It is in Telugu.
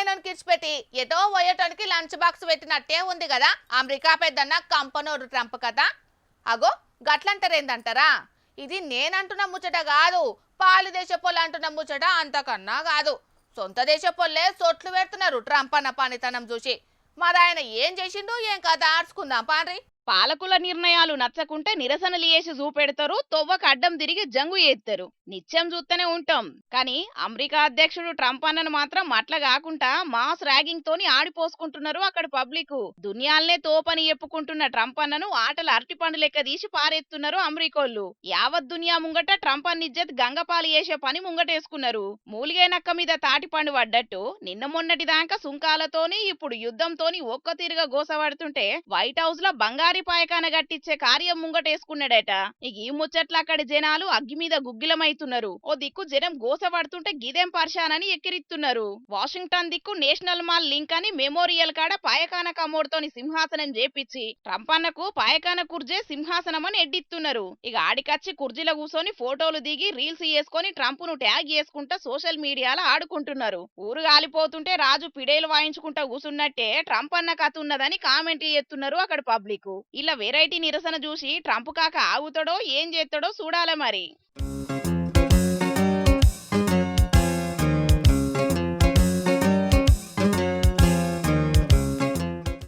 ఆయనను కిడిచిపెట్టి ఎటో పోయేటానికి లంచ్ బాక్స్ పెట్టినట్టే ఉంది కదా అమెరికా పెద్దన్న కంపనోడు ట్రంప్ కథ. అగో గట్లంటారేందంటారా? ఇది నేనంటున్న ముచ్చట కాదు, పాలు దేశపోళ్ళు అంటున్న ముచ్చట అంతకన్నా కాదు. సొంత దేశపోళ్ళే సొట్లు పెడుతున్నారు ట్రంప్ అన్న పనితనం చూసి. మరి ఆయన ఏం చేసిండు ఏం కథ ఆర్చుకుందాం పాండ్రి. పాలకుల నిర్ణయాలు నచ్చకుంటే నిరసనలు చేసి చూపెడతారు, తొవ్వకు అడ్డం తిరిగి జంగు చేస్తారు. నిత్యం చూస్తూనే ఉంటాం. కానీ అమెరికా అధ్యక్షుడు ట్రంప్ అన్నను మాత్రం అట్లా కాకుండా మాస్ ర్యాగింగ్ తోని ఆడిపోసుకుంటున్నారు అక్కడ పబ్లిక్. దునియాలనే తోపని చెప్పుకుంటున్న ట్రంప్ అన్నను ఆటలు అరటిపండు లెక్క తీసి పారేస్తున్నారు అమెరికోళ్ళు. యావత్ దునియా ముంగట ట్రంప్ అన్న ఇజ్జత్ గంగపాలు చేసే పని ముంగటేసుకున్నారు. మూలిగే నక్క మీద తాటిపండు పడ్డట్టు నిన్న మొన్నటి దాకా సుంకాలతోని ఇప్పుడు యుద్ధంతోని ఒక్క తీరుగా గోసపడుతుంటే వైట్ హౌస్ లో బంగారు పాయకాన గట్టించే కార్యం ముంగటేసుకున్నాడట. ఇక ఈ ముచ్చట్ల అక్కడి జనాలు అగ్గి మీద గుగ్గిలమైతున్నారు. ఓ దిక్కు జనం గోసపడుతుంటే గిదేం పర్షానని ఎక్కిరిస్తున్నారు. వాషింగ్టన్ దిక్కు నేషనల్ మాల్ లింక్ అని మెమోరియల్ కాడ పాయకాన కమోడుతోని సింహాసనం చేపించి ట్రంప్ అన్నకు పాయకాన కుర్జే సింహాసనం అని ఎడ్డిస్తున్నారు. ఇక ఆడికచ్చి కుర్జీలో కూర్చొని ఫోటోలు దిగి రీల్స్ చేసుకొని ట్రంప్ ను ట్యాగ్ చేసుకుంటా సోషల్ మీడియాలో ఆడుకుంటున్నారు. ఊరు గాలిపోతుంటే రాజు పిడేలు వాయించుకుంటా కూసున్నట్టే ట్రంప్ అన్న కథ ఉన్నదని కామెంట్లు చేస్తున్నారు అక్కడ పబ్లిక్. ఇలా వెరైటీ నిరసన చూసి ట్రంప్ కాక ఆగుతాడో ఏం చేస్తాడో చూడాలి మరి.